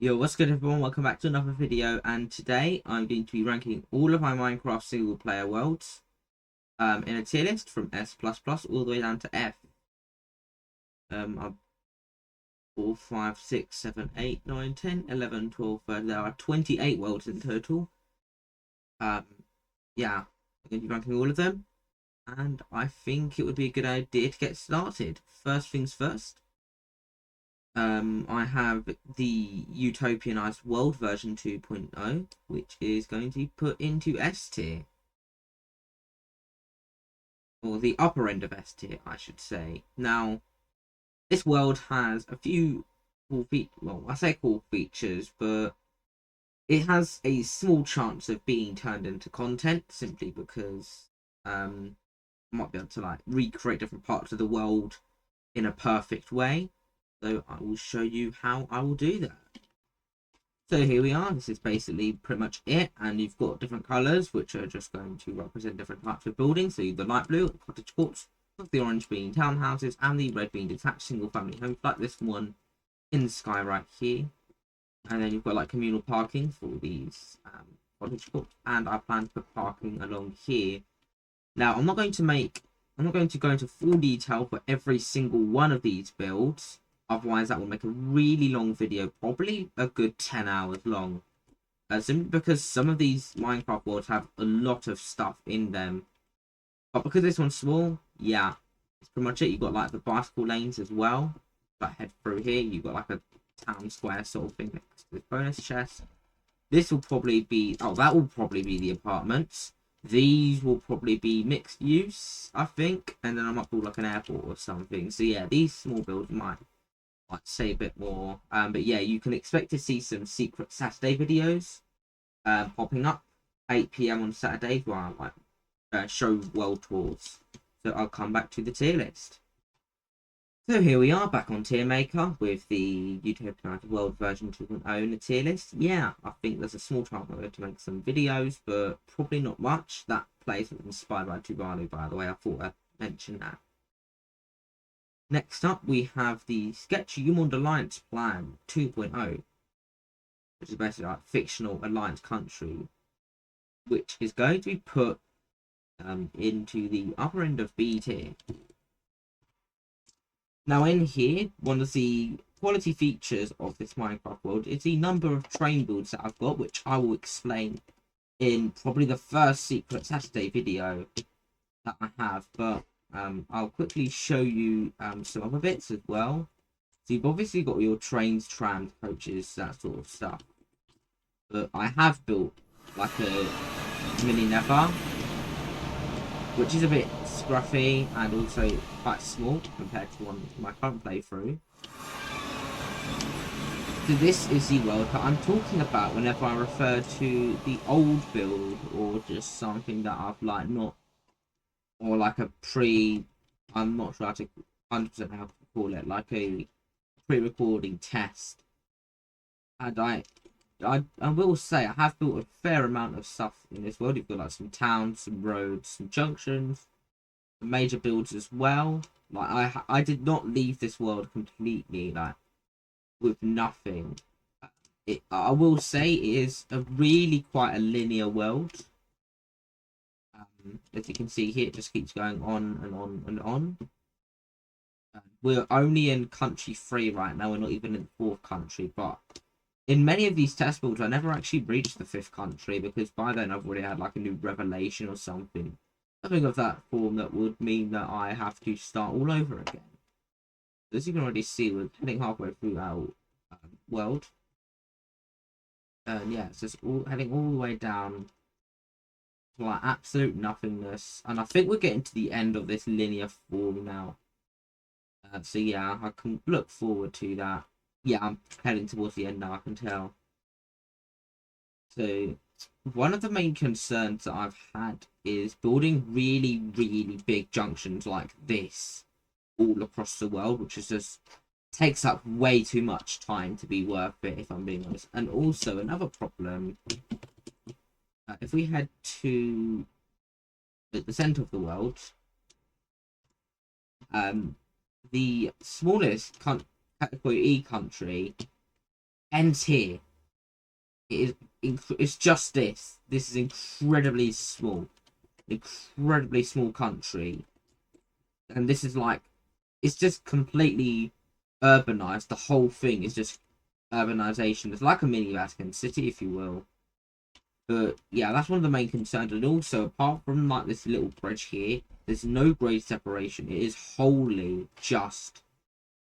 Yo, what's good everyone? Welcome back to another video, and today I'm going to be ranking all of my Minecraft single player worlds in a tier list from S++ all the way down to F. I'm 4, 5, 6, 7, 8, 9, 10, 11, 12, 13. There are 28 worlds in total. Um, yeah, I'm going to be ranking all of them, and I think it would be a good idea to get started. First things first. I have the Utopianised World version 2.0, which is going to be put into S tier, or the upper end of S tier, I should say. Now, this world has a few cool features. Well, I say cool features, but it has a small chance of being turned into content simply because I might be able to like recreate different parts of the world in a perfect way. So I will show you how I will do that. So here we are. This is basically pretty much it, and you've got different colours which are just going to represent different types of buildings. So the light blue, cottage courts, the orange being townhouses, and the red being detached single family homes, like this one in the sky right here. And then you've got like communal parking for these cottage courts, and I plan to put parking along here. Now I'm not going to go into full detail for every single one of these builds. Otherwise, that will make a really long video, probably a good 10 hours long. Simply because some of these Minecraft worlds have a lot of stuff in them. But because this one's small, yeah, it's pretty much it. You've got like the bicycle lanes as well. Like head through here, you've got like a town square sort of thing next to this bonus chest. This will probably be, oh, that will probably be the apartments. These will probably be mixed use, I think. And then I might build like an airport or something. So yeah, these small builds might say a bit more. But yeah, you can expect to see some secret Saturday videos popping up 8 p.m. on Saturday where I like show world tours. So I'll come back to the tier list. So here we are back on Tiermaker with the Utopianised World version 2.0 in the tier list. Yeah, I think there's a small chance I'm going to make some videos, but probably not much. That place was inspired by Tuvalu, by the way. I thought I'd mention that. Next up, we have the SKCTUMOND Alliance Plan 2.0, which is basically like fictional alliance country, which is going to be put into the upper end of B tier. Now in here, one of the quality features of this Minecraft world is the number of train builds that I've got, which I will explain in probably the first Secret Saturday video that I have, but I'll quickly show you some other bits as well. So you've obviously got your trains, trams, coaches, that sort of stuff. But I have built like a mini nether, which is a bit scruffy and also quite small compared to my current playthrough. So this is the world that I'm talking about whenever I refer to the old build or just something that I've like not, or like a I'm not sure how to 100% how to call it, like a pre-recording test. And I will say I have built a fair amount of stuff in this world. You've got like some towns, some roads, some junctions, some major builds as well. Like I did not leave this world completely like with nothing. I will say it is a really quite a linear world. As you can see here, it just keeps going on and on and on. We're only in country 3 right now. We're not even in the 4th country, but in many of these test builds, I never actually reached the 5th country because by then I've already had like a new revelation or something. Something of that form that would mean that I have to start all over again. As you can already see, we're heading halfway through our world. And yeah, it's just heading all the way down to like absolute nothingness. And I think we're getting to the end of this linear form now. So yeah, I can look forward to that. Yeah, I'm heading towards the end now, I can tell. So one of the main concerns that I've had is building really, really big junctions like this all across the world, which is just takes up way too much time to be worth it, if I'm being honest. And also another problem, if we head to the center of the world, the smallest category E country ends here. It's just this. This is incredibly small country, and this is like, it's just completely urbanized. The whole thing is just urbanization. It's like a mini Vatican City, if you will. But yeah, that's one of the main concerns. And also, apart from like this little bridge here, there's no grade separation. It is wholly just,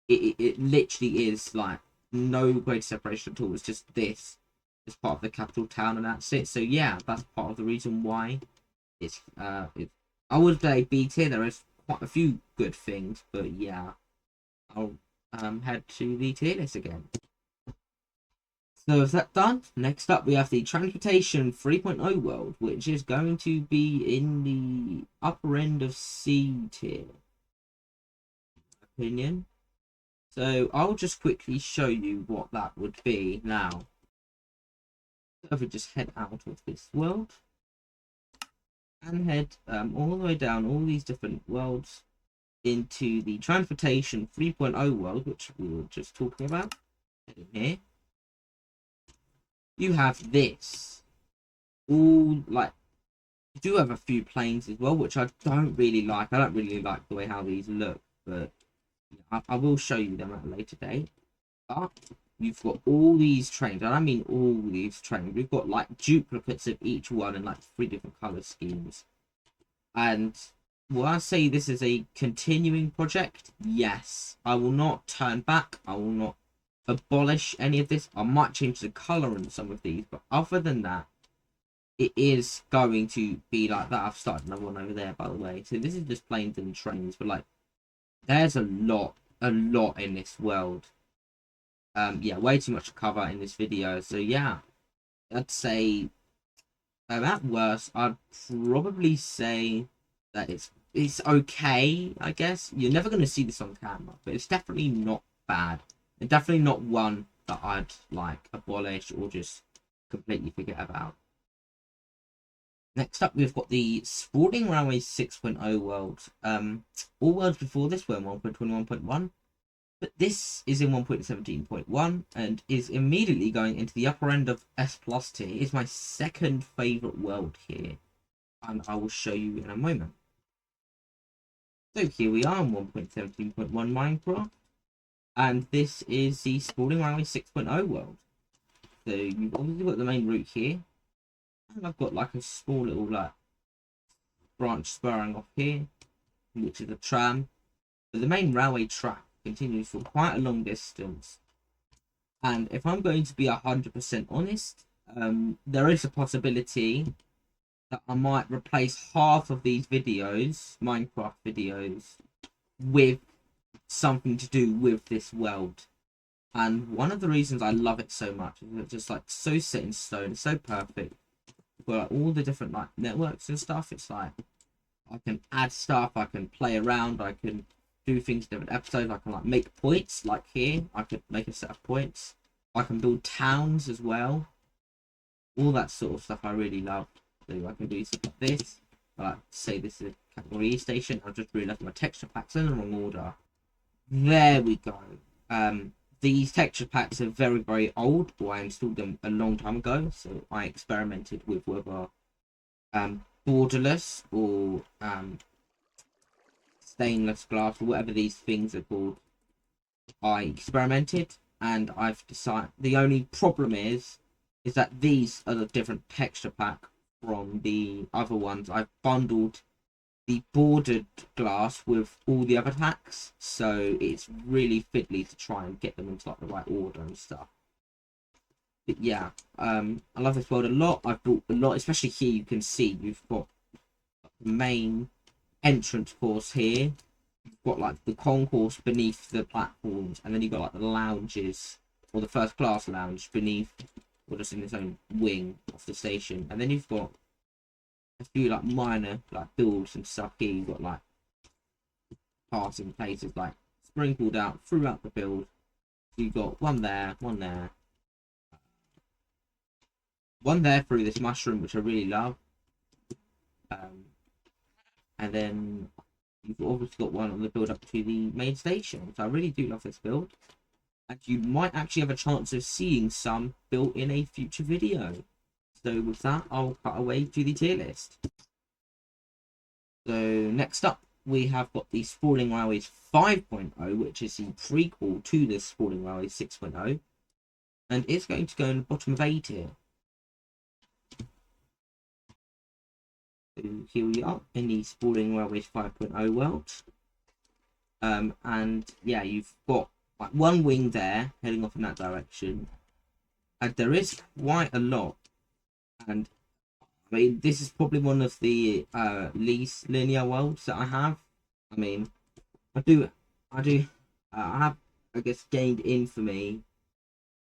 it literally is like no grade separation at all. It's just this as part of the capital town, and that's it. So yeah, that's part of the reason why it's I would say B tier. There is quite a few good things, but yeah, I'll head to the tier list again. So is that done? Next up, we have the Transportation 3.0 world, which is going to be in the upper end of C tier, opinion. So I'll just quickly show you what that would be now. So if we just head out of this world and head all the way down all these different worlds into the Transportation 3.0 world, which we were just talking about, in here, you have this. All like, you do have a few planes as well, which I don't really like. I don't really like the way how these look, but I will show you them at a later date. But you've got all these trains, and I mean all these trains. We've got like duplicates of each one in like 3 different color schemes. And will I say this is a continuing project? Yes. I will not turn back. I will not abolish any of this. I might change the color in some of these, but other than that, it is going to be like that. I've started another one over there, by the way. So this is just planes and trains, but like, there's a lot in this world. Yeah, way too much to cover in this video. So yeah, I'd say at worst, I'd probably say that it's okay. I guess you're never going to see this on camera, but it's definitely not bad, and definitely not one that I'd like abolish or just completely forget about. Next up, we've got the Sprawling Railways 6.0 world. All worlds before this were 1.21.1, but this is in 1.17.1 and is immediately going into the upper end of S+ tier. It's my second favourite world here, and I will show you in a moment. So here we are in 1.17.1 Minecraft, and this is the Sprawling Railway 6.0 world. So you've obviously got the main route here, and I've got like a small little like branch spurring off here, which is a tram. But the main railway track continues for quite a long distance. And if I'm going to be 100% honest, there is a possibility that I might replace half of these videos, Minecraft videos, with something to do with this world. And one of the reasons I love it so much is it's just like so set in stone, so perfect. We've got like, all the different like networks and stuff. It's like I can add stuff, I can play around, I can do things in different episodes. I can like make points, like here I could make a set of points. I can build towns as well, all that sort of stuff I really love. So I can do stuff like this. Like say this is a category E station. I just realized my texture packs in the wrong order. There we go. These texture packs are very old, or I installed them a long time ago, so I experimented with whether borderless or stainless glass or whatever these things are called. I experimented, and I've decided the only problem is that these are the different texture pack from the other ones. I've bundled the bordered glass with all the other packs, so it's really fiddly to try and get them into like the right order and stuff. But yeah, I love this world a lot. I've built a lot, especially here. You can see you've got the main entrance course here. You've got like the concourse beneath the platforms, and then you've got like the lounges or the first class lounge beneath, or just in its own wing of the station. And then you've got a few like minor like builds and stuff here. You've got like passing places like sprinkled out throughout the build. So you've got one there, one there, one there through this mushroom, which I really love. And then you've obviously got one on the build up to the main station. So I really do love this build. and you might actually have a chance of seeing some built in a future video. So with that, I'll cut away to the tier list. So next up, we have got the Sprawling Railways 5.0, which is the prequel to the Sprawling Railways 6.0, and it's going to go in the bottom of A tier. So here we are in the Sprawling Railways 5.0 world. And yeah, you've got like one wing there heading off in that direction, and there is quite a lot. And I mean, this is probably one of the least linear worlds that I have. I mean, I have, I guess, gained infamy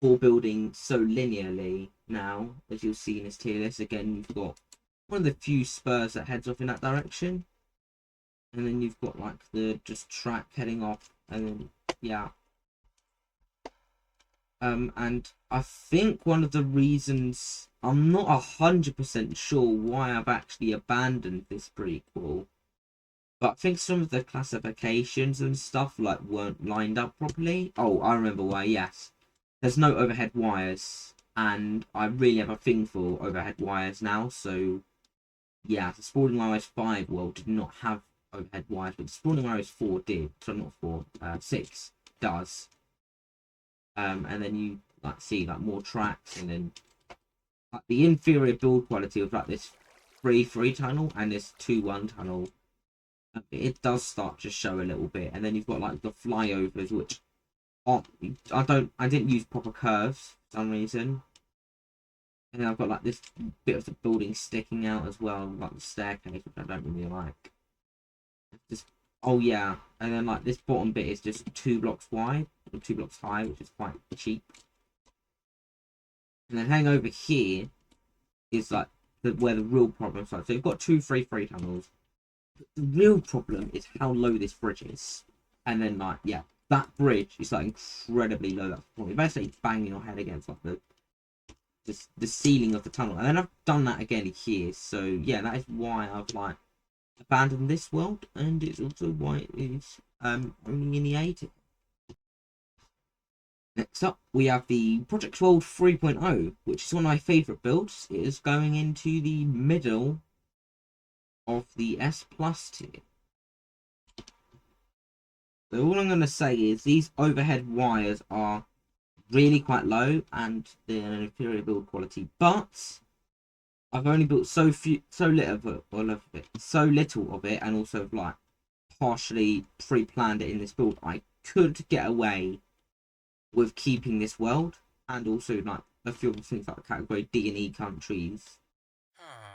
for building so linearly now, as you'll see in this tier list. Again, you've got one of the few spurs that heads off in that direction, and then you've got like the just track heading off, and then yeah. And I think one of the reasons, I'm not 100% sure why I've actually abandoned this prequel, but I think some of the classifications and stuff like weren't lined up properly. Oh, I remember why. Yes, there's no overhead wires, and I really have a thing for overhead wires now. So yeah, the Sprawling Railways 5 world did not have overhead wires, but the Sprawling Railways 4 did. So not 4, 6 does. And then you like see like more tracks, and then like the inferior build quality of like this 3-3 tunnel and this 2-1 tunnel, it does start to show a little bit. And then you've got like the flyovers, which aren't, I didn't use proper curves for some reason. And then I've got like this bit of the building sticking out as well, like the staircase, which I don't really like. Just, oh yeah, and then like this bottom bit is just 2 blocks wide or 2 blocks high, which is quite cheap. And then hang over here is like where the real problem starts. So you've got 2 3-3 tunnels. But the real problem is how low this bridge is. And then like yeah, that bridge is like incredibly low. That's probably basically banging your head against like the ceiling of the tunnel. And then I've done that again here. So yeah, that is why I've like abandoned this world, and it's also why it is only in the 80. Next up, we have the Project World 3.0, which is one of my favourite builds. It is going into the middle of the S plus tier. So all I'm going to say is these overhead wires are really quite low, and they're an inferior build quality. But I've only built so little of it, and also like partially pre-planned it in this build. I could get away with keeping this world, and also like a few other things like category D and E countries.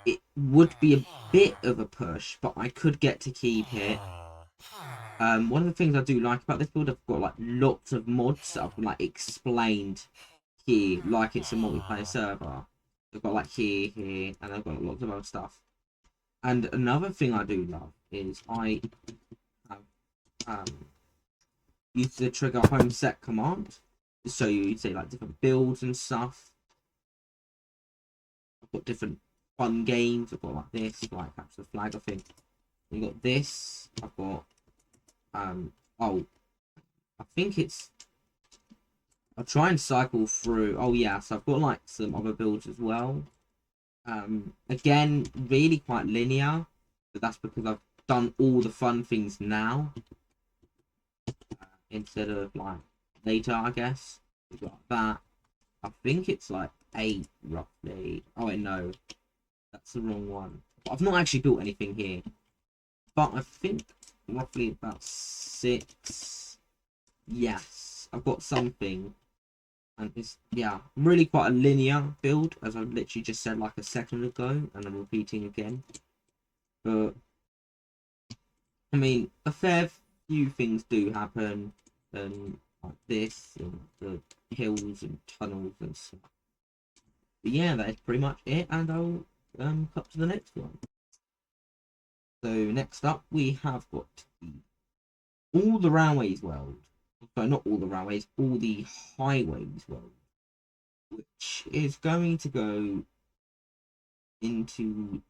It would be a bit of a push, but I could get to keep it. One of the things I do like about this build, I've got like lots of mods that I've like explained here, like it's a multiplayer server. I've got like here, and I've got lots of other stuff. And another thing I do love is I have used the trigger home set command to show you, say, like different builds and stuff. I've got different fun games. I've got like this, like capture the flag, I think. You got this. I've got oh, I think it's, I'll try and cycle through. Oh yeah, so I've got like some other builds as well. Again, really quite linear, but that's because I've done all the fun things now instead of like later, I guess. We've got that. I think it's like 8 roughly. Oh wait, no, that's the wrong one. But I've not actually built anything here, but I think roughly about 6. Yes, I've got something. And it's, yeah, really quite a linear build, as I literally just said like a second ago, and I'm repeating again. But, I mean, a fair few things do happen, and like this, and the hills and tunnels and stuff. But yeah, that is pretty much it, and I'll cut to the next one. So, next up, we have got all the railways world. Sorry, not all the railways, all the highways world, which is going to go into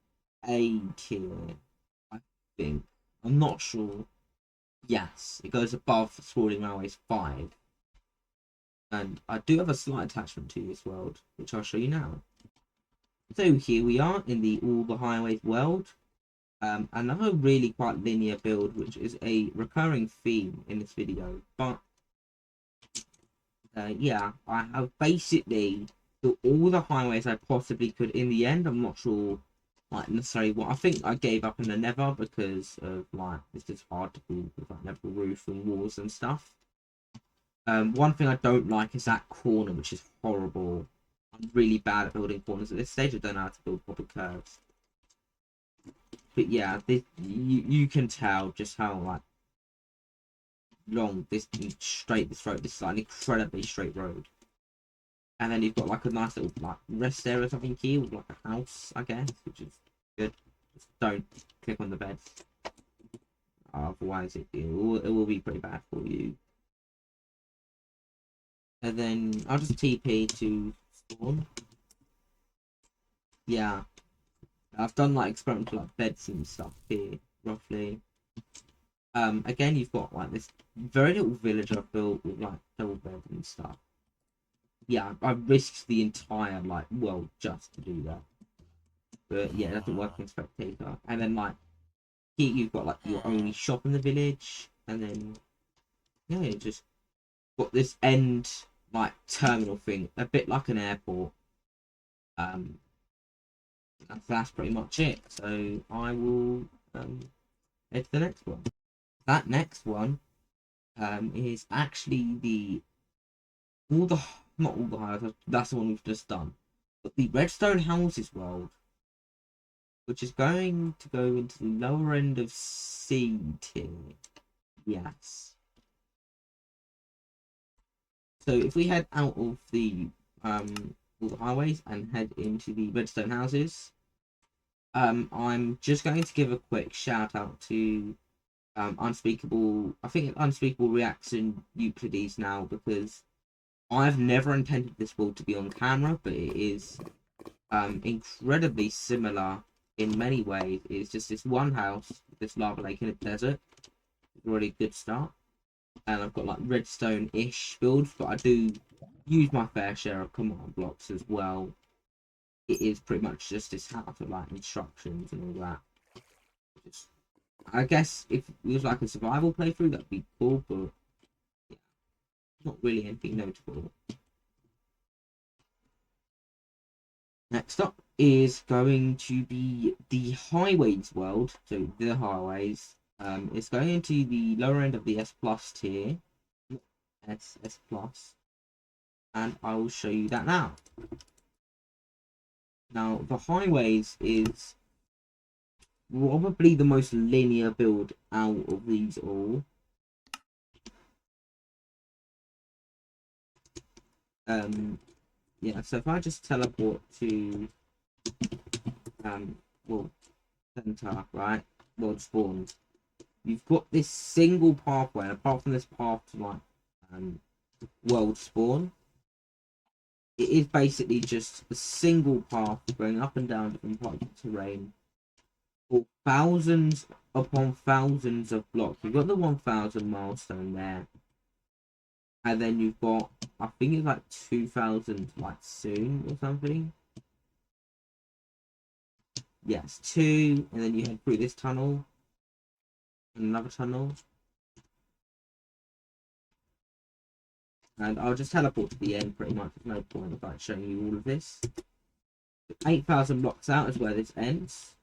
A tier, I think. I'm not sure. Yes, it goes above Sprawling Railways 5. And I do have a slight attachment to this world, which I'll show you now. So here we are in the All the Highways world. Another really quite linear build, which is a recurring theme in this video. But yeah, I have basically built all the highways I possibly could. In the end, I'm not sure like necessarily what I think. I gave up in the Nether because of like it's just hard to build with like Nether roof and walls and stuff. One thing I don't like is that corner, which is horrible. I'm really bad at building corners at this stage. I don't know how to build proper curves. But yeah, you can tell just how like long this straight this road. This is like an incredibly straight road. And then you've got like a nice little like rest area or something here with like a house, I guess, which is good. Just don't click on the bed. Otherwise it will be pretty bad for you. And then I'll just TP to spawn. Yeah. I've done like experimental like beds and stuff here, roughly. Again, you've got like this very little village I've built with like double beds and stuff. Yeah, I risked the entire like world just to do that. But yeah, it doesn't work in Spectator. And then like here you've got like your only shop in the village, and then yeah, you just got this end like terminal thing, a bit like an airport. That's pretty much it. So I will head to the next one. That next one is actually the all the not all the highways. That's the one we've just done, but the Redstone houses world, which is going to go into the lower end of C tier. Yes. So if we head out of the all the highways and head into the Redstone houses, I'm just going to give a quick shout out to Unspeakable. I think Unspeakable Reaction Euclides now, because I've never intended this world to be on camera, but it is incredibly similar in many ways. It's just this one house, this lava lake in a desert. It's already a good start. And I've got like redstone-ish builds, but I do use my fair share of command blocks as well. It is pretty much just this house with like instructions and all that. Just, I guess if it was like a survival playthrough, that'd be cool, but yeah, not really anything notable. Next up is going to be the highways world. So the highways. It's going into the lower end of the S plus tier. S plus. And I will show you that now. Now the highways is probably the most linear build out of these all. Yeah, so if I just teleport to well, center, right? World spawns. You've got this single pathway, apart from this path to like world spawn. It is basically just a single path going up and down different parts of the terrain for thousands upon thousands of blocks. You've got the 1,000 milestone there, and then you've got, I think it's like 2,000 like soon or something. Yes, 2, and then you head through this tunnel and another tunnel. And I'll just teleport to the end pretty much. There's no point about showing you all of this. 8,000 blocks out is where this ends.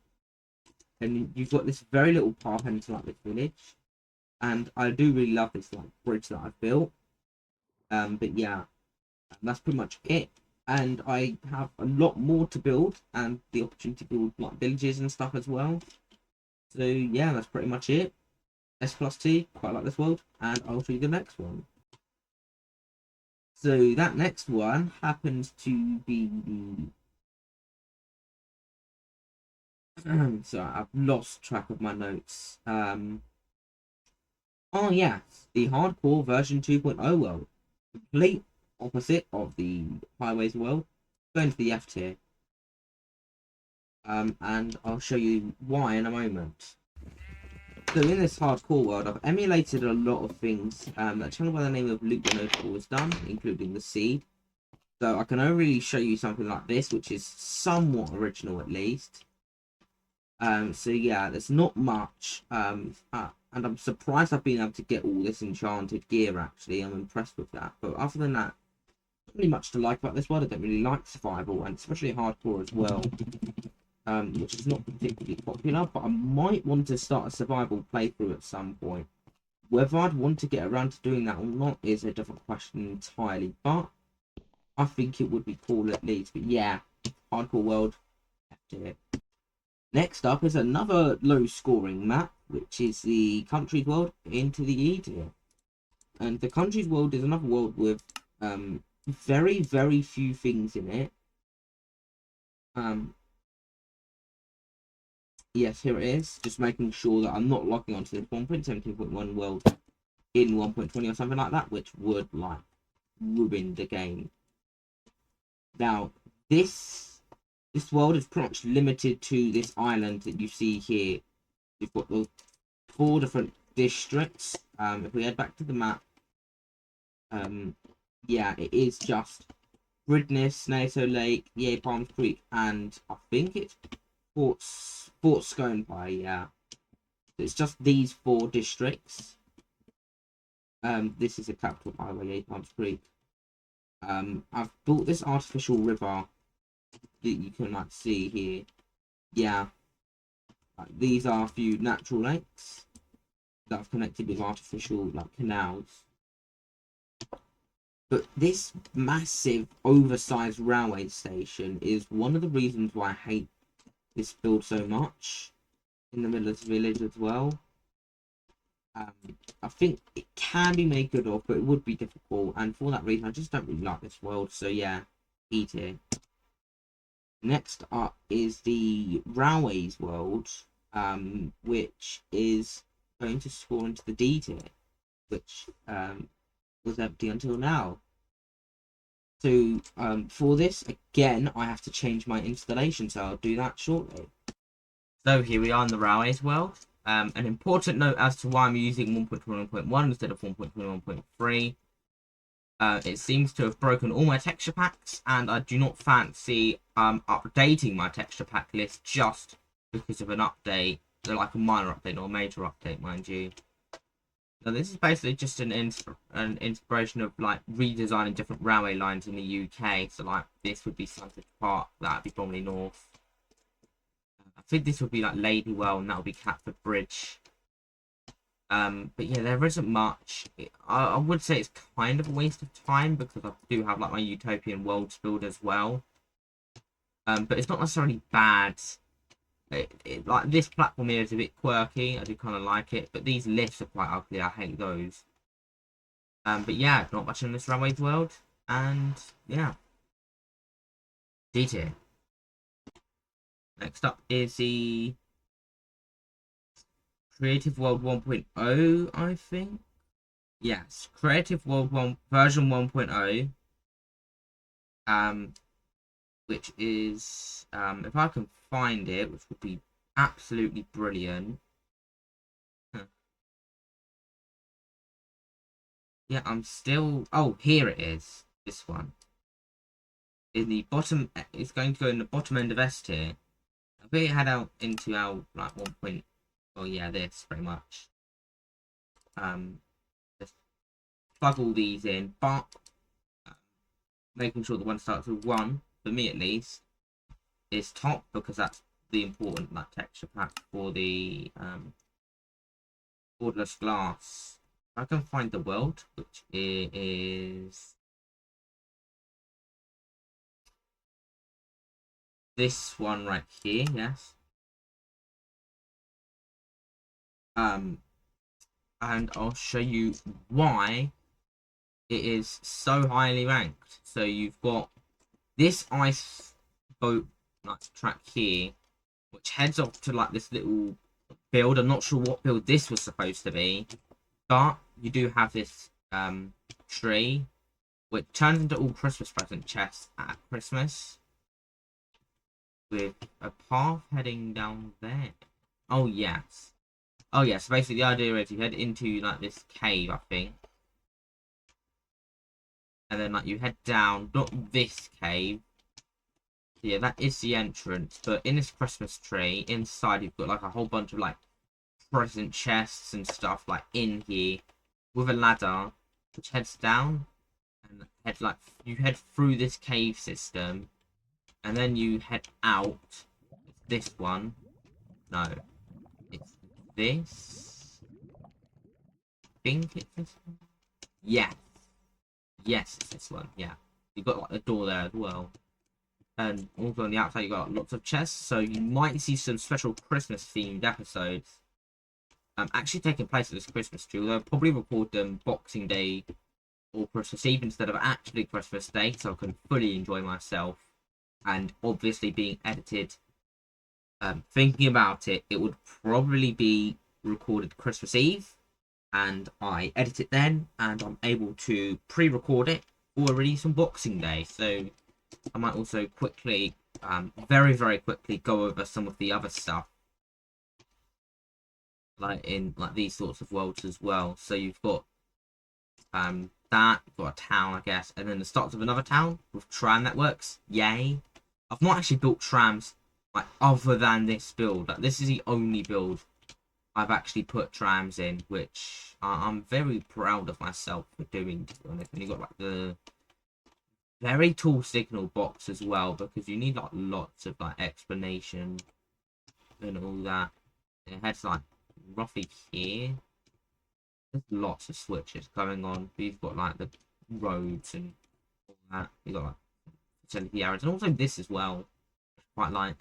And you've got this very little path into like this village. And I do really love this like bridge that I've built. But yeah, that's pretty much it. And I have a lot more to build and the opportunity to build like villages and stuff as well. So yeah, that's pretty much it. S plus T, quite like this world, and I'll show you the next one. So that next one happens to be the so I've lost track of my notes. Oh yeah, the hardcore version 2.0 world. Complete opposite of the highways world. Going to the F tier. And I'll show you why in a moment. So in this hardcore world, I've emulated a lot of things that a channel by the name of Luke the Notable has done, including the seed. So I can only show you something like this, which is somewhat original at least. So yeah, there's not much. And I'm surprised I've been able to get all this enchanted gear, actually. I'm impressed with that. But other than that, not really much to like about this world. I don't really like survival, and especially hardcore as well. Which is not particularly popular, but I might want to start a survival playthrough at some point. Whether I'd want to get around to doing that or not is a different question entirely, but I think it would be cool at least. But yeah, hardcore world, F-tier. Next up is another low scoring map, which is the countries world into the E tier. And the countries world is another world with very, very few things in it. Yes, here it is. Just making sure that I'm not logging onto this 1.17.1 world in 1.20 or something like that, which would like ruin the game. Now, this world is pretty much limited to this island that you see here. You've got the 4 different districts. If we head back to the map, yeah, it is just Gridness, NATO Lake, Yea Palms Creek, and I think it's Fort Sconepie, yeah. It's just these 4 districts. This is a capital highway, Yea Palms Creek. I've built this artificial river that you can like see here. Yeah, these are a few natural lakes that I've connected with artificial like canals. But this massive oversized railway station is one of the reasons why I hate this build so much in the middle of the village as well. I think it can be made good of, but it would be difficult, and for that reason I just don't really like this world. So yeah, E tier. Next up is the Railways world, which is going to score into the D tier, which was empty until now. So for this, again, I have to change my installation, so I'll do that shortly. So here we are in the Railways world. An important note as to why I'm using 1.21.1 instead of 1.21.3. It seems to have broken all my texture packs, and I do not fancy updating my texture pack list just because of an update, like a minor update or a major update, mind you. Now this is basically just an inspiration of like redesigning different railway lines in the UK. So like this would be Sunset Park, that would be Bromley North. I think this would be like Ladywell, and that would be Catford Bridge. But yeah, there isn't much. I would say it's kind of a waste of time because I do have like my Utopian worlds build as well. But it's not necessarily bad. Like this platform here is a bit quirky. I do kind of like it, but these lifts are quite ugly. I hate those. But yeah, not much in this Railways world, and yeah, D tier. Next up is the Creative World 1.0, I think. Yes, Creative World 1 version 1.0. Which is if I can find it, which would be absolutely brilliant. Yeah, I'm still. Oh, here it is. This one. In the bottom, it's going to go in the bottom end of S tier. If we head out into our like 1 point. Oh yeah, this pretty much. Just plug all these in, but making sure the one starts with 1 for me at least is top, because that's the important like texture pack for the borderless glass. I can find the world, which is this one right here. Yes. And I'll show you why it is so highly ranked. So you've got this ice boat like track here, which heads off to like this little build. I'm not sure what build this was supposed to be, but you do have this tree, which turns into all Christmas present chests at Christmas, with a path heading down there. Oh yes, Oh yeah, so basically the idea is you head into like this cave, I think. And then like you head down, not this cave. Yeah, that is the entrance, but in this Christmas tree, inside you've got like a whole bunch of like present chests and stuff like in here with a ladder which heads down and you head through this cave system and then you head out. It's this one. No, it's this. I think it's this one. Yes. Yes, it's this one. Yeah. You've got like a door there as well. And also on the outside, you got lots of chests, so you might see some special Christmas themed episodes actually taking place at this Christmas tree. Although I'll probably record them Boxing Day or Christmas Eve instead of actually Christmas Day, so I can fully enjoy myself. And obviously, being edited, thinking about it, it would probably be recorded Christmas Eve, and I edit it then, and I'm able to pre-record it for release on Boxing Day. So I might also quickly, very, very quickly go over some of the other stuff, like in like these sorts of worlds as well. So you've got that, you've got a town, I guess, and then the start of another town with tram networks. Yay! I've not actually built trams like other than this build. Like this is the only build I've actually put trams in, which I'm very proud of myself for doing, to be honest. And you've got like the very tall signal box as well, because you need like lots of like explanation and all that. It heads like roughly here. There's lots of switches going on. You've got like the roads and all that. You've got like facility areas and also this as well. Quite like.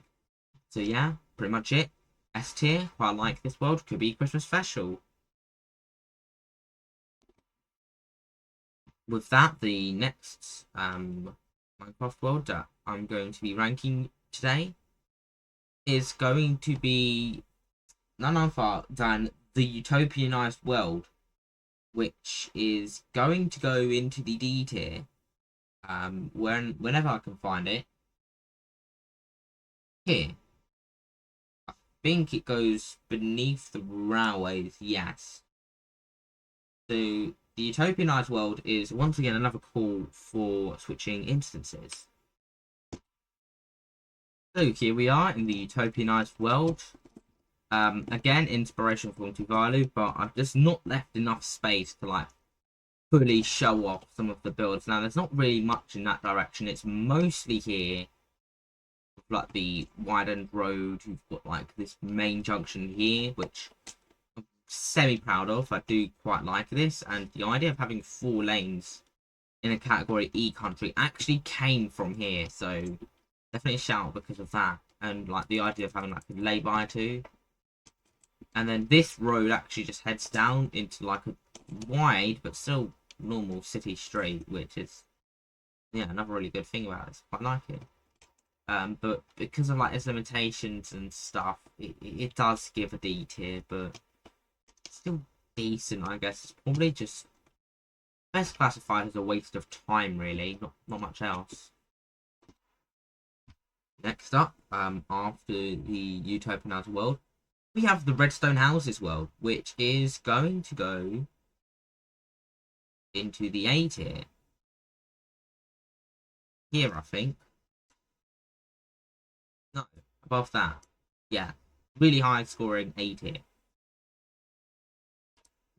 So yeah, pretty much it. S tier, quite like this world. Could be Christmas special. With that, the next Minecraft world that I'm going to be ranking today is going to be none other than the Utopianized world, which is going to go into the D tier whenever I can find it. Here. I think it goes beneath the railways, yes. So the Utopianized world is once again another call for switching instances. So here we are in the Utopianized world. Again, inspiration from Tuvalu, but I've just not left enough space to like fully show off some of the builds. Now, there's not really much in that direction. It's mostly here, like the widened road. You've got like this main junction here, which I'm semi-proud of. I do quite like this, and the idea of having 4 lanes in a category E country actually came from here. So definitely a shout because of that, and like the idea of having like a lay-by too. And then this road actually just heads down into like a wide but still normal city street, which is, yeah, another really good thing about it. I quite like it. But because of like its limitations and stuff, it does give a D tier, but it's still decent, I guess. It's probably just best classified as a waste of time, really, not much else. Next up, after the Utopianized world, we have the Redstone houses world, which is going to go into the A tier. Here, I think. No, above that. Yeah, really high scoring A tier.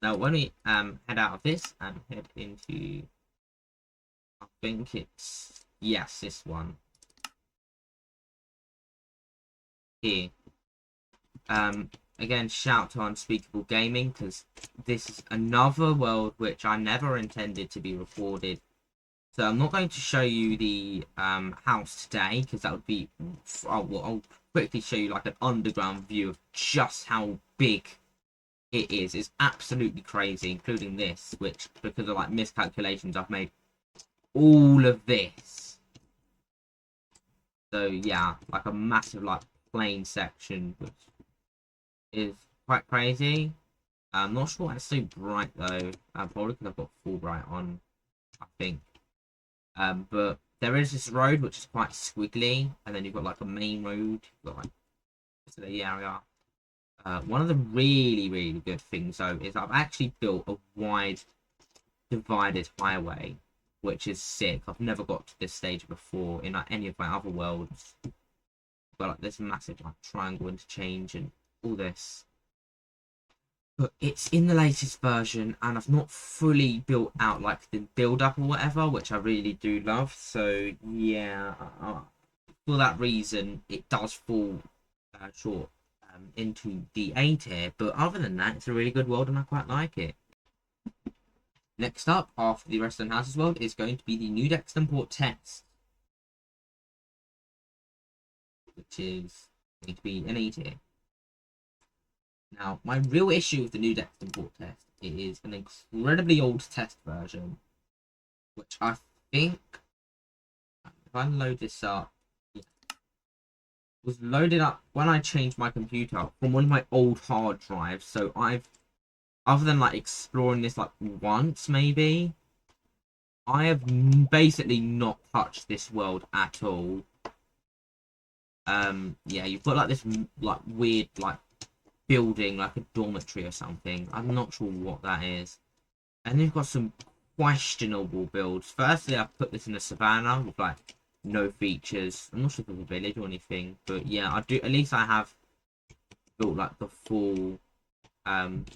Now, when we head out of this and head into, I think it's, yes, this one. Here. Again, shout to Unspeakable Gaming, because this is another world which I never intended to be recorded. So I'm not going to show you the house today, because that would be... I'll quickly show you like an underground view of just how big it is. It's absolutely crazy, including this, which, because of like miscalculations, I've made all of this. So yeah, like a massive like plain section, which is quite crazy. I'm not sure why it's so bright though. Probably because I've got full bright on, I think. But there is this road which is quite squiggly, and then you've got like a main road. You've got like the area. One of the really good things though is I've actually built a wide divided highway, which is sick. I've never got to this stage before in like any of my other worlds. But like this massive like triangle interchange and all this. But it's in the latest version, and I've not fully built out like the build up or whatever, which I really do love. So yeah, for that reason, it does fall short into the A tier. But other than that, it's a really good world, and I quite like it. Next up, after the Redstone Houses world, is going to be the new Dekstonport Test, which is going to be an A tier. Now, my real issue with the new Dekstonport Test is an incredibly old test version, which I think, if I load this up, was loaded up when I changed my computer from one of my old hard drives. So I've, other than like exploring this like once maybe, I have basically not touched this world at all. Yeah, you've got like this like weird like building, like a dormitory or something. I'm not sure what that is. And you've got some questionable builds. Firstly, I've put this in a savannah with like no features. I'm not sure if it's a village or anything, but yeah, I do. At least I have built like the full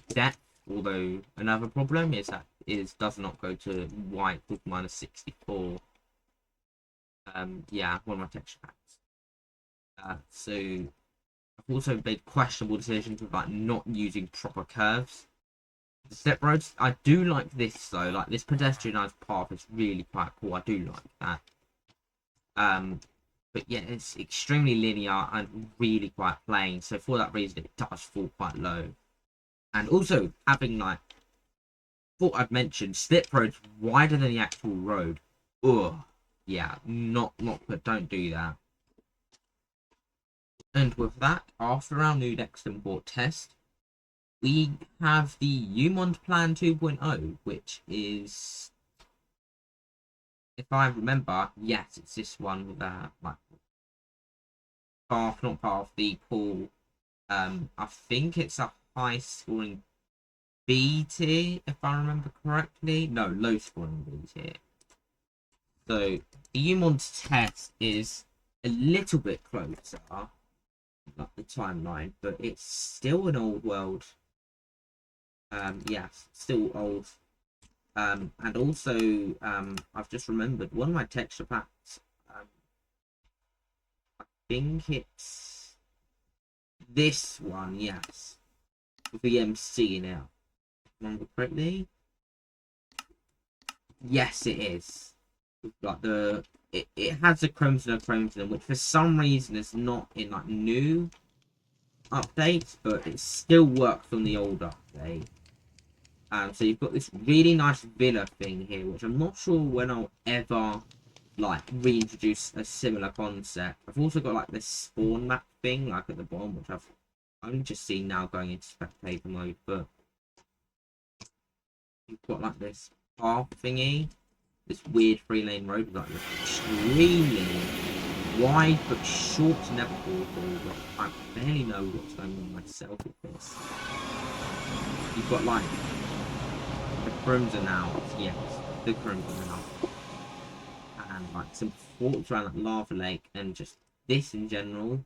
depth. Although another problem is that it does not go to white with -64. Yeah, one of my texture packs. So I've also made questionable decisions with like not using proper curves. The step roads, I do like this though. Like this pedestrianised path is really quite cool. I do like that. But yeah, it's extremely linear and really quite plain. So for that reason, it does fall quite low. And also having like, thought I'd mentioned, slip roads wider than the actual road. Ugh, yeah, not good. Don't do that. And with that, after our new Dekstonport test, we have the UMOND Plan 2.0, which is, if I remember, yes, it's this one with like path, not path, the pool. I think it's a high scoring B tier, if I remember correctly. No, low scoring B tier. So the UMOND test is a little bit closer, like the timeline, but it's still an old world. Yes, still old. And also, I've just remembered one of my texture packs. I think it's this one, yes, with the MC in it. Remember correctly? Yes, it is. Like it has a crimson, which for some reason is not in like new updates, but it still works on the old update. So you've got this really nice villa thing here, which I'm not sure when I'll ever like reintroduce a similar concept. I've also got like this spawn map thing, like at the bottom, which I've only just seen now going into spectator mode. But you've got like this path thingy, this weird 3-lane road with like this extremely wide but short netball ball. But I barely know what's going on myself with this. You've got like the crimson out, yes, the crimson out, and like some forts around that lava lake, and just this in general.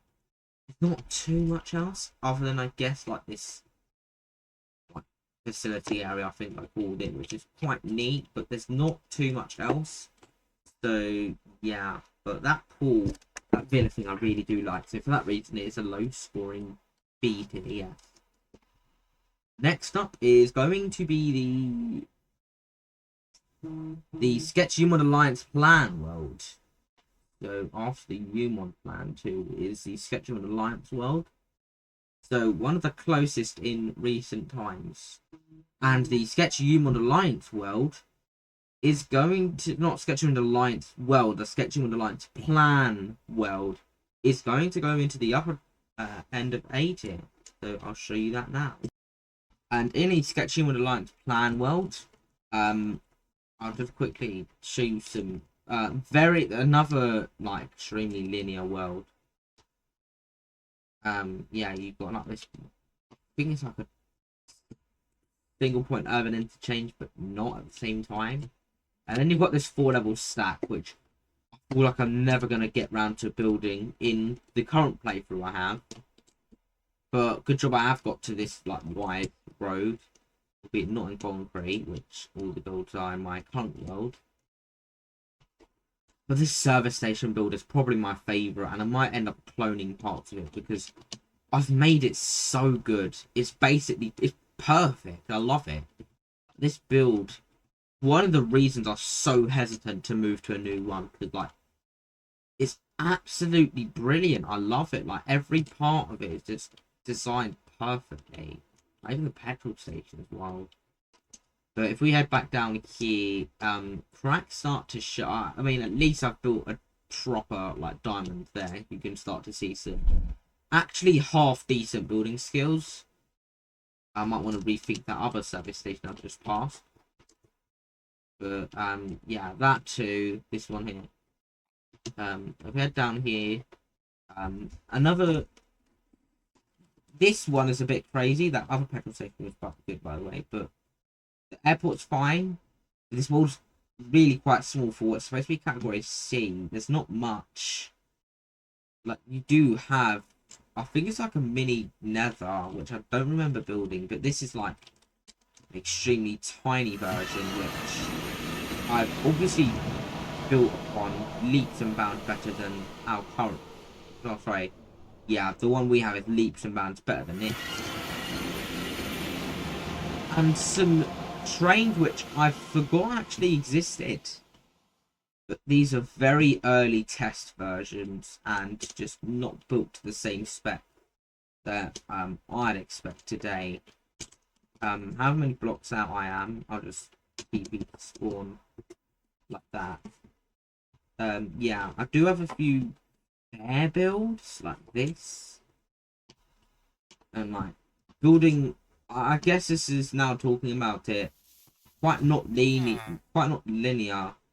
Not too much else other than I guess like this like facility area I think I called it, which is quite neat, but there's not too much else. So yeah, but that pool, that villa thing I really do like. So for that reason it is a low scoring B to the F. Next up is going to be the SKCTUMOND Alliance Plan world. So after the UMOND Plan 2 is the SKCTUMOND Alliance world. So one of the closest in recent times. And the SKCTUMOND Alliance world is going to, not SKCTUMOND Alliance world, the SKCTUMOND Alliance Plan world is going to go into the upper end of A tier. So I'll show you that now. And in the SKCTUMOND Alliance Plan world, I'll just quickly show you some another like extremely linear world. Yeah, you've got like this think it's like a single point urban interchange, but not at the same time. And then you've got this 4-level stack, which I feel like I'm never going to get round to building in the current playthrough I have. But good job I have got to this like wide road, albeit not in concrete, which all the builds are in my current world. But this service station build is probably my favourite, and I might end up cloning parts of it because I've made it so good. It's perfect. I love it. This build, one of the reasons I'm so hesitant to move to a new one, because like it's absolutely brilliant. I love it. Like every part of it is just designed perfectly. Even the petrol station as well. But if we head back down here, cracks start to show. I mean, at least I've built a proper like diamond there. You can start to see some actually half decent building skills. I might want to rethink that other service station I've just passed. But yeah, that too. This one here. If we head down here, another. This one is a bit crazy. That other petrol station was quite good, by the way. But the airport's fine. This world's really quite small for what's supposed to be category C. There's not much. Like you do have, I think it's like a mini nether, which I don't remember building. But this is like an extremely tiny version, which I've obviously built upon leaps and bounds better than our current. Oh, sorry. Yeah, the one we have is leaps and bounds better than this. And some trains which I forgot actually existed. But these are very early test versions and just not built to the same spec that I'd expect today. How many blocks out I am, I'll just keep it spawn like that. Yeah, I do have a few air builds like this, and like building. I guess this is now talking about it quite not linear.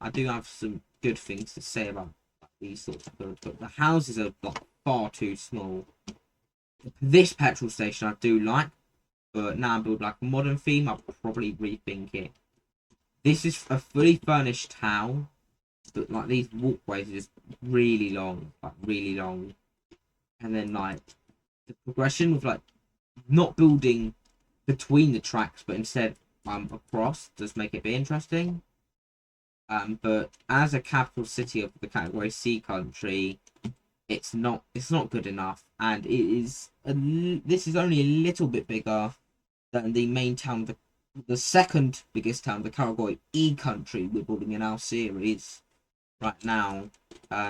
I do have some good things to say about these sorts of builds, but the houses are like far too small. This petrol station I do like, but now I build like a modern theme, I'll probably rethink it. This is a fully furnished town, but like these walkways are just really long, and then like the progression with like not building between the tracks, but instead across does make it a bit interesting. But as a capital city of the category C country, it's not good enough, and this is only a little bit bigger than the main town, the second biggest town, the category E country we're building in our series right now.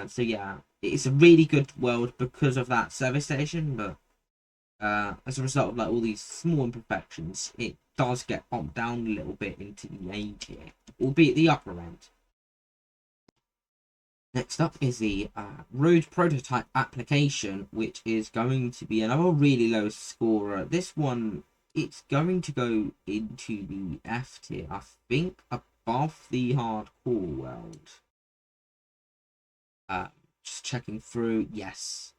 So yeah, it's a really good world because of that service station, but as a result of like all these small imperfections, it does get bumped down a little bit into the A tier, albeit the upper end. Next up is the road prototype application, which is going to be another really low scorer. This one, it's going to go into the F tier, I think, above the hardcore world. Just checking through. Yes.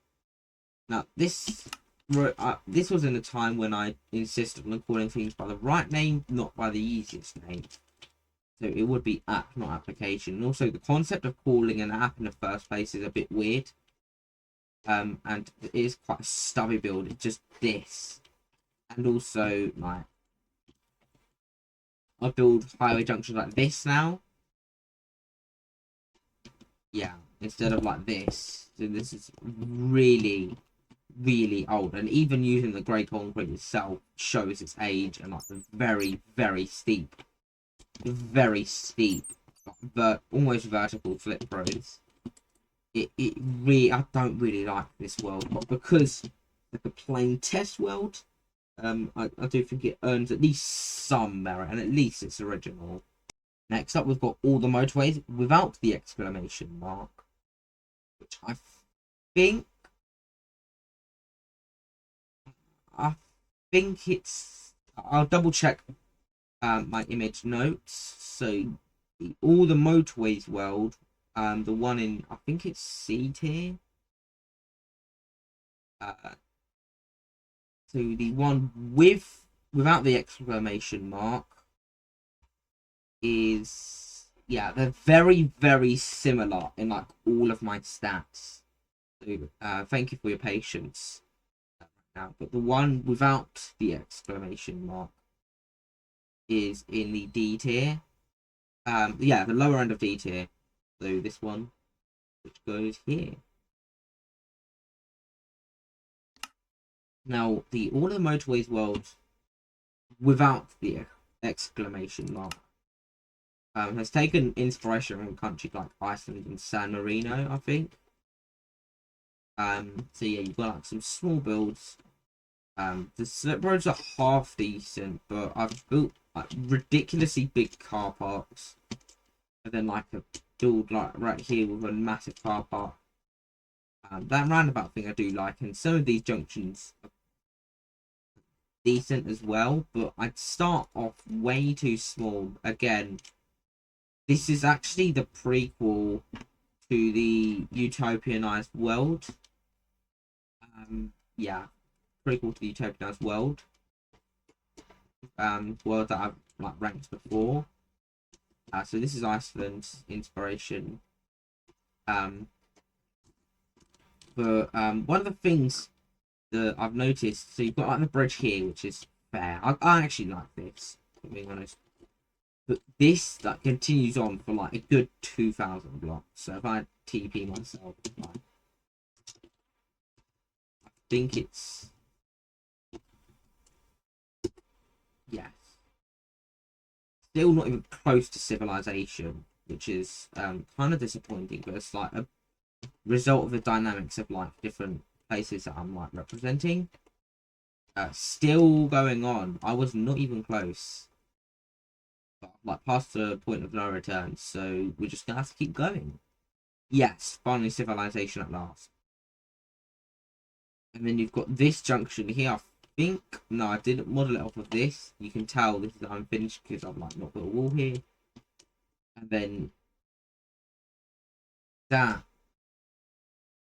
Now this was in a time when I insisted on calling things by the right name, not by the easiest name. So it would be app, not application. And also the concept of calling an app in the first place is a bit weird. And it is quite a stubby build. It's just this. And also like I build highway junctions like this now. Yeah, instead of like this. So this is really old, and even using the grey concrete itself shows its age, and like the very steep, almost vertical flip roads. It really, I don't really like this world, but because like a plain test world, I do think it earns at least some merit, and at least it's original. Next up, we've got all the motorways without the exclamation mark, which I think it's. I'll double check my image notes. So all the motorways world, the one in, I think it's C tier. So the one without the exclamation mark is, yeah, they're very, very similar in like all of my stats. So thank you for your patience now. But the one without the exclamation mark is in the D tier. Yeah, the lower end of D tier. So this one, which goes here. Now, all of the motorways world without the exclamation mark has taken inspiration from countries like Iceland and San Marino, I think. So yeah, you've got like some small builds. The slip roads are half decent, but I've built like ridiculously big car parks, and then like a build like right here with a massive car park. That roundabout thing I do like, and some of these junctions are decent as well, but I'd start off way too small. Again, this is actually the prequel to the Utopianized world. Yeah, prequel to the Utopianized world. World that I've like ranked before. So this is Iceland's inspiration. But one of the things that I've noticed, so you've got like the bridge here, which is fair. I actually like this, to be honest. But this that continues on for like a good 2,000 blocks. So if I TP myself, like, I think it's, yes, still not even close to civilization, which is kind of disappointing. But it's like a result of the dynamics of like different places that I'm like representing. Still going on. I was not even close. Like past the point of no return, so we're just gonna have to keep going. Yes, finally civilization at last. And then you've got this junction here. I think no, I didn't model it off of this. You can tell this is unfinished because I've like not got a wall here. And then that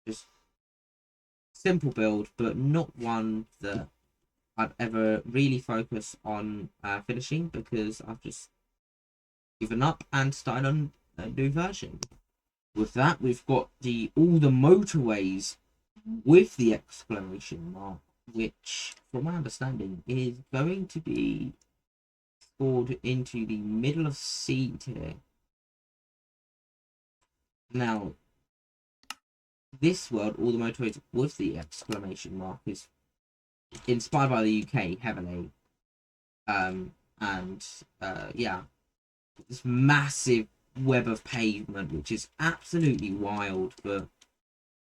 just simple build, but not one that I'd ever really focus on finishing because I've just given up and started on a new version. With that, we've got all the motorways with the exclamation mark, which, from my understanding, is going to be scored into the middle of C tier. Now, this world, all the motorways with the exclamation mark, is inspired by the UK heavily. Yeah, this massive web of pavement, which is absolutely wild, but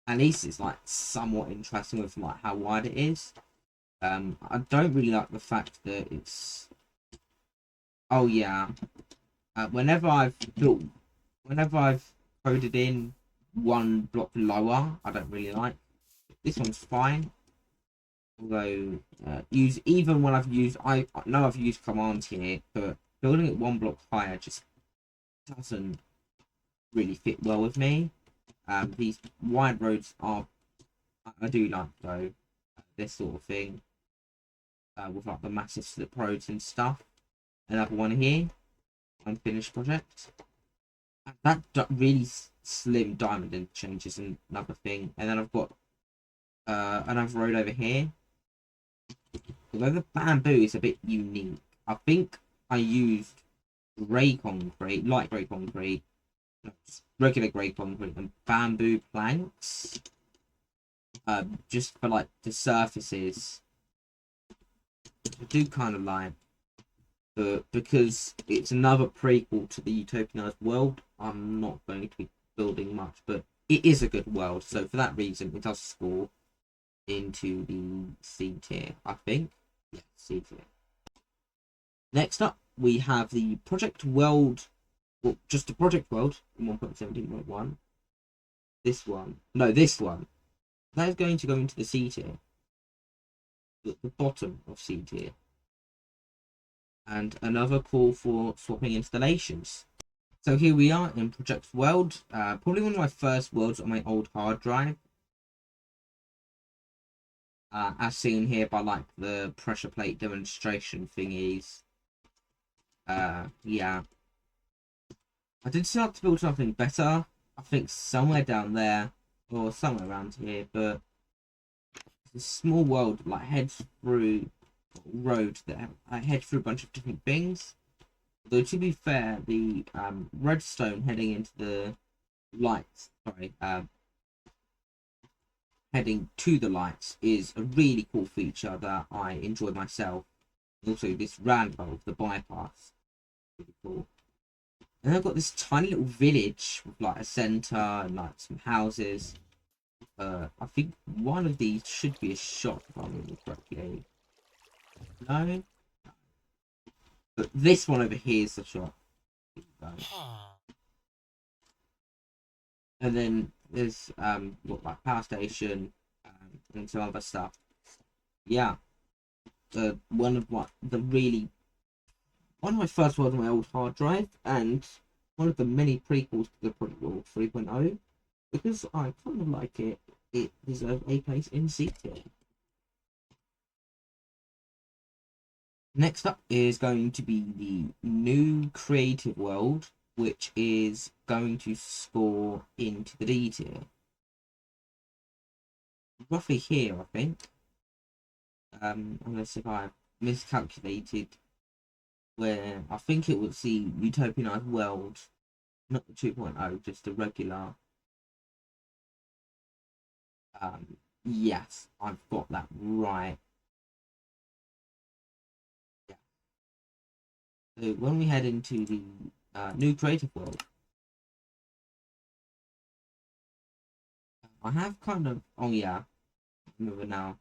at least it's like somewhat interesting with like how wide it is. I don't really like the fact that it's, oh yeah, whenever I've coded in one block lower, I don't really like. This one's fine, although even when I know I've used commands here, but building it one block higher just doesn't really fit well with me. These wide roads are, I do like though, this sort of thing, with like the massive slip roads and stuff. Another one here, unfinished project. That really slim diamond interchange is another thing. And then I've got another road over here. Although the bamboo is a bit unique, I think I used grey concrete, light grey concrete, regular grey concrete, and bamboo planks, just for like the surfaces. I do kind of like, but because it's another prequel to the Utopianized world, I'm not going to be building much. But it is a good world, so for that reason, it does score into the C tier, I think. Yeah, C tier. Next up, we have the Project World, well, just the Project World in 1.17.1. This one. No, this one. That is going to go into the C tier. At the bottom of C tier. And another call for swapping installations. So here we are in Project World. Probably one of my first worlds on my old hard drive. as seen here by like the pressure plate demonstration thingies. Yeah. I did start to build something better. I think somewhere down there, or somewhere around here, but it's a small world like heads through road that I head through a bunch of different things. Though to be fair, the redstone heading into the lights, heading to the lights is a really cool feature that I enjoy myself. Also, this roundabout, the bypass, really cool. And I've got this tiny little village with like a centre and like some houses. I think one of these should be a shop if I remember correctly. No? But this one over here is the shop. And then there's what, like power station and some other stuff. Yeah. One of my first ones on my old hard drive, and one of the many prequels to the Project World 3.0, because I kind of like it. It deserves a place in C tier. Next up is going to be the new creative world, which is going to score into the D tier. Roughly here, I think. Unless if I miscalculated, where I think it was the Utopianised world, not the 2.0, just the regular. Yes, I've got that right. Yeah. So when we head into the new creative world, I have kind of, oh yeah, remember now,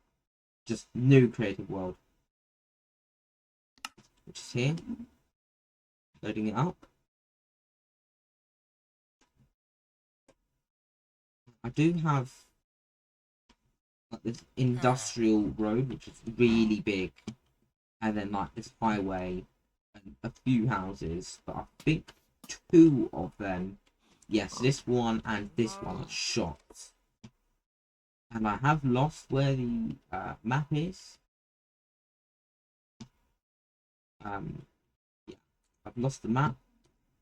just new creative world, which is here, loading it up. I do have like this industrial road, which is really big, and then like this highway and a few houses, but I think two of them, yes, this one and this one are shops. And I have lost where the map is. Yeah, I've lost the map.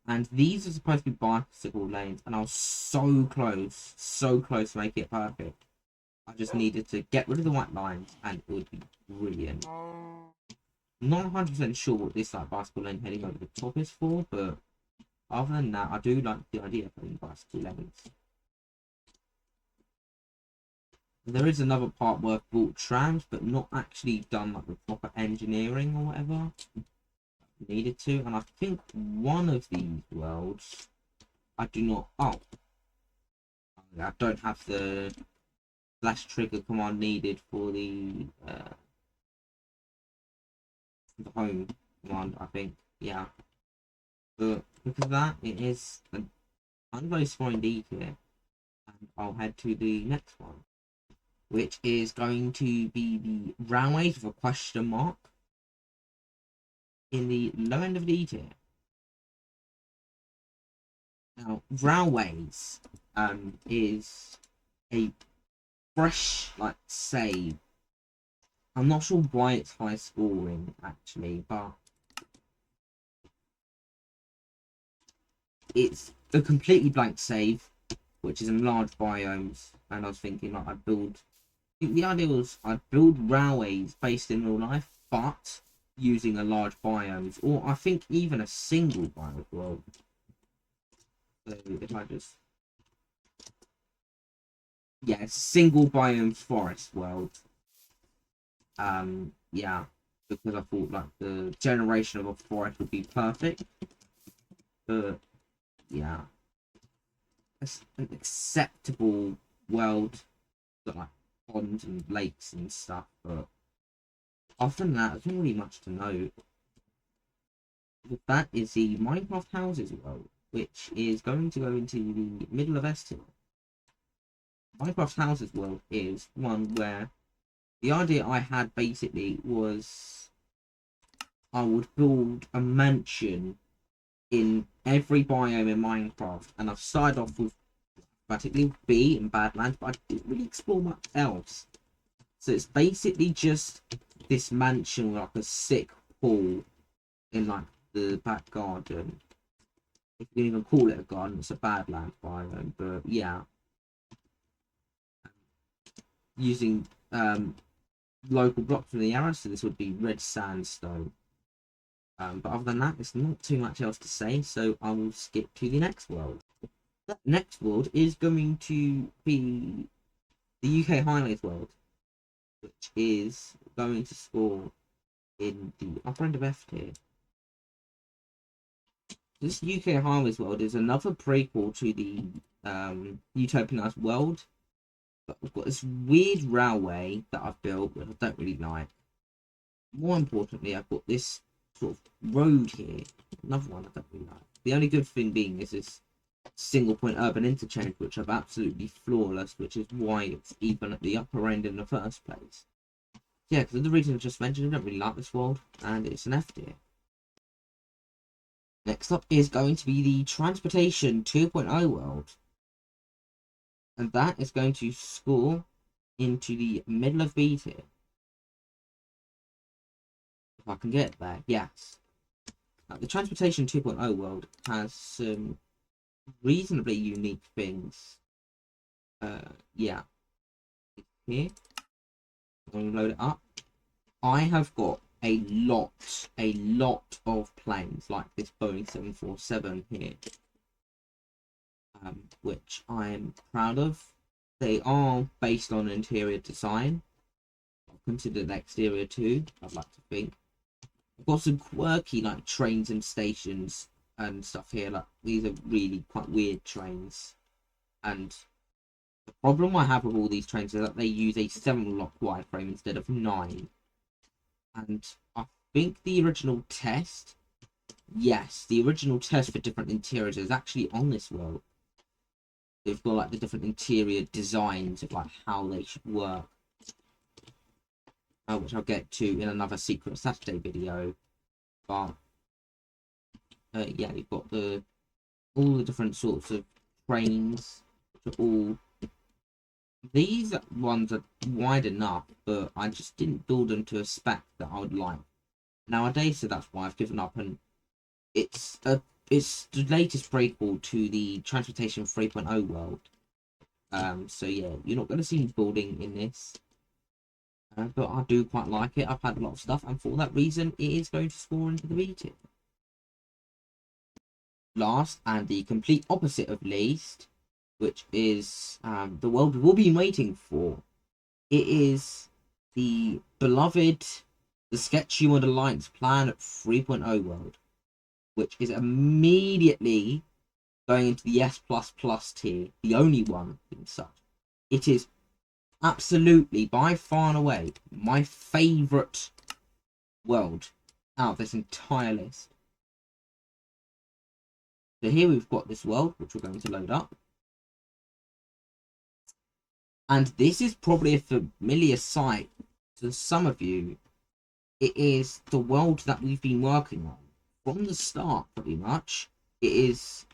And these are supposed to be bicycle lanes, and I was so close to make it perfect. I just needed to get rid of the white lines, and it would be brilliant. Not 100% sure what this like bicycle lane heading over the top is for, but other than that, I do like the idea of having bicycle lanes. There is another part where I've bought trams, but not actually done like the proper engineering or whatever needed to. And I think one of these worlds, I do not. Oh, I don't have the flash trigger command needed for the home command. I think, yeah. But because of that, it is an unload D here, and I'll head to the next one, which is going to be the railways with a question mark in the low end of the E tier. Now, railways is a fresh like save. I'm not sure why it's high scoring actually, but it's a completely blank save, which is in large biomes. And I was thinking like the idea was I'd build railways based in real life, but using a large biomes, or I think even a single biome world. So if I just, yeah, single biomes forest world. Yeah, because I thought like the generation of a forest would be perfect. But yeah, it's an acceptable world, like ponds and lakes and stuff. But other than that, there's not really much to know. But that is the Minecraft houses world, which is going to go into the middle of S tier. Minecraft houses world is one where the idea I had basically was I would build a mansion in every biome in Minecraft, and I've started off with practically B and Badlands, but I didn't really explore much else. So it's basically just this mansion with like a sick pool in like the back garden. If you can even call it a garden, it's a badland biome, but yeah. Using local blocks from the area, so this would be red sandstone. But other than that, there's not too much else to say, so I will skip to the next world. That next world is going to be the UK Highways world, which is going to score in the upper end of F tier. This UK Highways world is another prequel to the Utopianised world, but we've got this weird railway that I've built that I don't really like. More importantly, I've got this sort of road here, another one I don't really like. The only good thing being is this single point urban interchange, which I've absolutely flawless, which is why it's even at the upper end in the first place. Yeah, because of the reason I just mentioned, I don't really like this world, and it's an F tier. Next up is going to be the Transportation 2.0 world, and that is going to score into the middle of B tier. If I can get there, yes. The Transportation 2.0 world has some reasonably unique things. Yeah. Here, I'm going to load it up. I have got a lot of planes like this Boeing 747 here, which I'm proud of. They are based on interior design. I've considered exterior too, I'd like to think. I've got some quirky like trains and stations and stuff here. Like these are really quite weird trains, and the problem I have with all these trains is that they use a 7-lock wireframe instead of 9. And I think the original test, yes, the original test for different interiors is actually on this world. They've got like the different interior designs of like how they should work, which I'll get to in another Secret Saturday video. But yeah, you've got all the different sorts of trains, which are all. These ones are wide enough, but I just didn't build them to a spec that I would like nowadays, so that's why I've given up. And it's the latest prequel to the Transportation 3.0 world. So yeah, you're not going to see me building in this, but I do quite like it. I've had a lot of stuff, and for that reason, it is going to score into the B tier. Last, and the complete opposite of least, which is the world we've all been waiting for. It is the beloved, the SKCTUMOND Alliance Plan 3.0 world, which is immediately going into the S++ tier, the only one in such. It is absolutely, by far and away, my favourite world out of this entire list. So here we've got this world, which we're going to load up. And this is probably a familiar sight to some of you. It is the world that we've been working on from the start, pretty much. It is,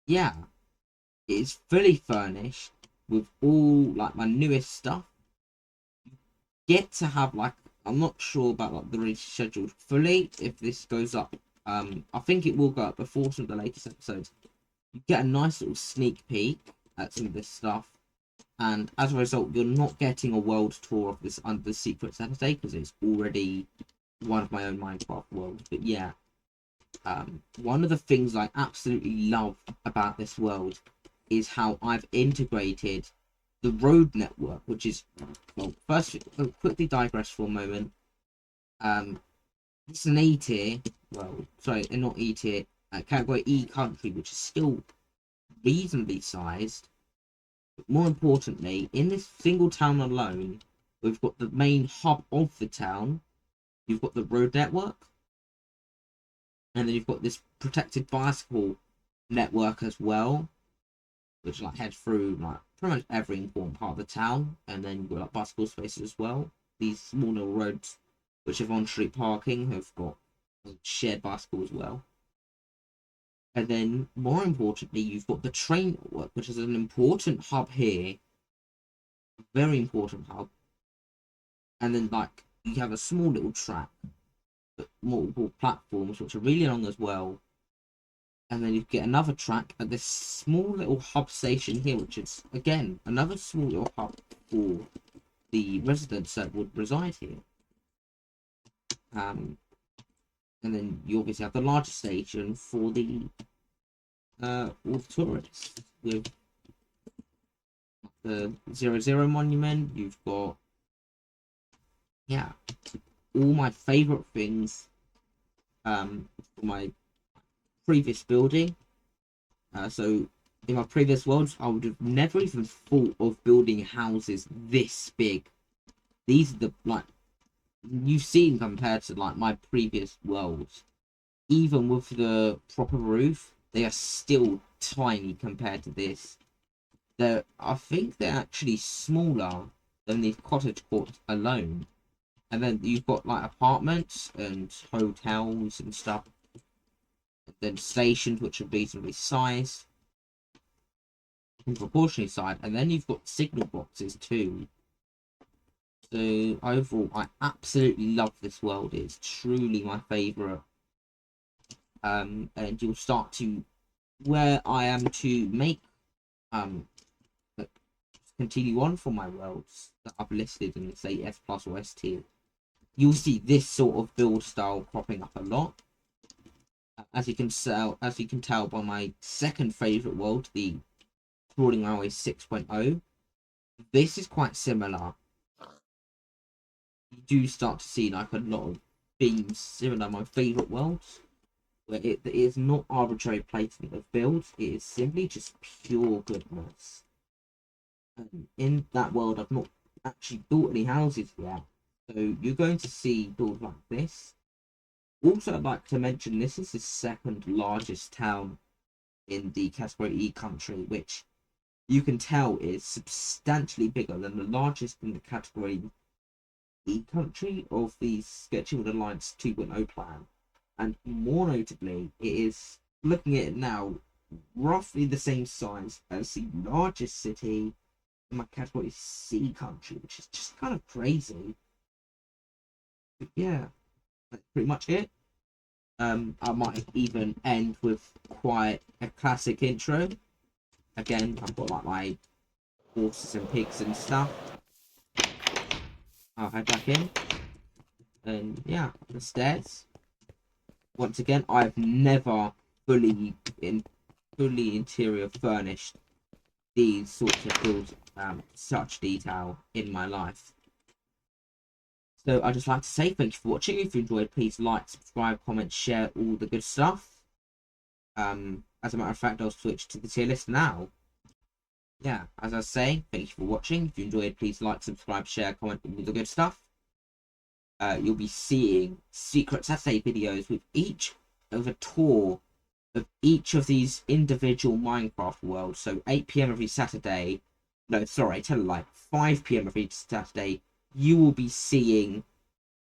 yeah, it is fully furnished with all like my newest stuff. You get to have like, I'm not sure about like the release scheduled fully if this goes up. I think it will go up before some of the latest episodes. You get a nice little sneak peek at some of this stuff. And as a result, you're not getting a world tour of this under the Secret Saturday because it's already one of my own Minecraft worlds. But yeah, one of the things I absolutely love about this world is how I've integrated the road network, which is, well, first, I'll quickly digress for a moment. It's an E tier, well, sorry, not E tier, category E country, which is still reasonably sized. But more importantly, in this single town alone, we've got the main hub of the town, you've got the road network, and then you've got this protected bicycle network as well, which like heads through like pretty much every important part of the town, and then you've got like bicycle spaces as well. These small little roads, which have on-street parking, have got shared bicycle as well. And then, more importantly, you've got the train network, which is an important hub here. Very important hub. and then like you have a small little track, but multiple platforms which are really long as well. And then you get another track at this small little hub station here, which is again another small little hub for the residents that would reside here. And then you obviously have the larger station for the all the tourists with the 00 monument. You've got, yeah, all my favorite things for my previous building. So in my previous worlds, I would have never even thought of building houses this big. These are the, like, you've seen compared to like my previous worlds. Even with the proper roof, they are still tiny compared to this. I think they're actually smaller than the cottage courts alone. And then you've got like apartments and hotels and stuff. And then stations which are reasonably sized, and proportionally sized. And then you've got signal boxes too. So overall, I absolutely love this world. It's truly my favourite. And you'll start to, where I am to make continue on from my worlds that I've listed in, say, S plus or S tier, you'll see this sort of build style cropping up a lot. As you can tell by my second favourite world, the Sprawling Railways 6.0, this is quite similar. You do start to see like a lot of themes similar to my favourite worlds, where it is not arbitrary placement of builds, it is simply just pure goodness. And in that world, I've not actually built any houses yet, so you're going to see builds like this. Also, I'd like to mention this is the second largest town in the category E country, which you can tell is substantially bigger than the largest in the category E country of the SKCTUMOND Alliance 2.0 plan. And more notably, it is, looking at it now, roughly the same size as the largest city in my category C country, which is just kind of crazy. But yeah, that's pretty much it. I might even end with quite a classic intro. Again, I've got like my horses and pigs and stuff. I'll head back in. And yeah, the stairs. Once again, I've never fully interior furnished these sorts of builds such detail in my life. So I'd just like to say thank you for watching. If you enjoyed, please like, subscribe, comment, share, all the good stuff. As a matter of fact, I'll switch to the tier list now. Yeah, as I say, thank you for watching. If you enjoyed, please like, subscribe, share, comment, all the good stuff. You'll be seeing Secret Saturday videos with each of a tour of each of these individual Minecraft worlds. So 8 PM every Saturday. No, sorry, I tell a lie. 5 PM every Saturday. You will be seeing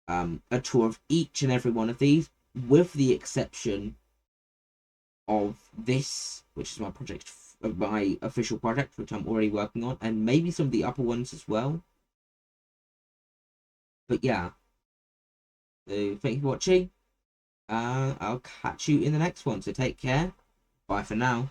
a tour of each and every one of these, with the exception of this, which is my project, my official project, which I'm already working on, and maybe some of the upper ones as well. But yeah, so thank you for watching. I'll catch you in the next one, so take care. Bye for now.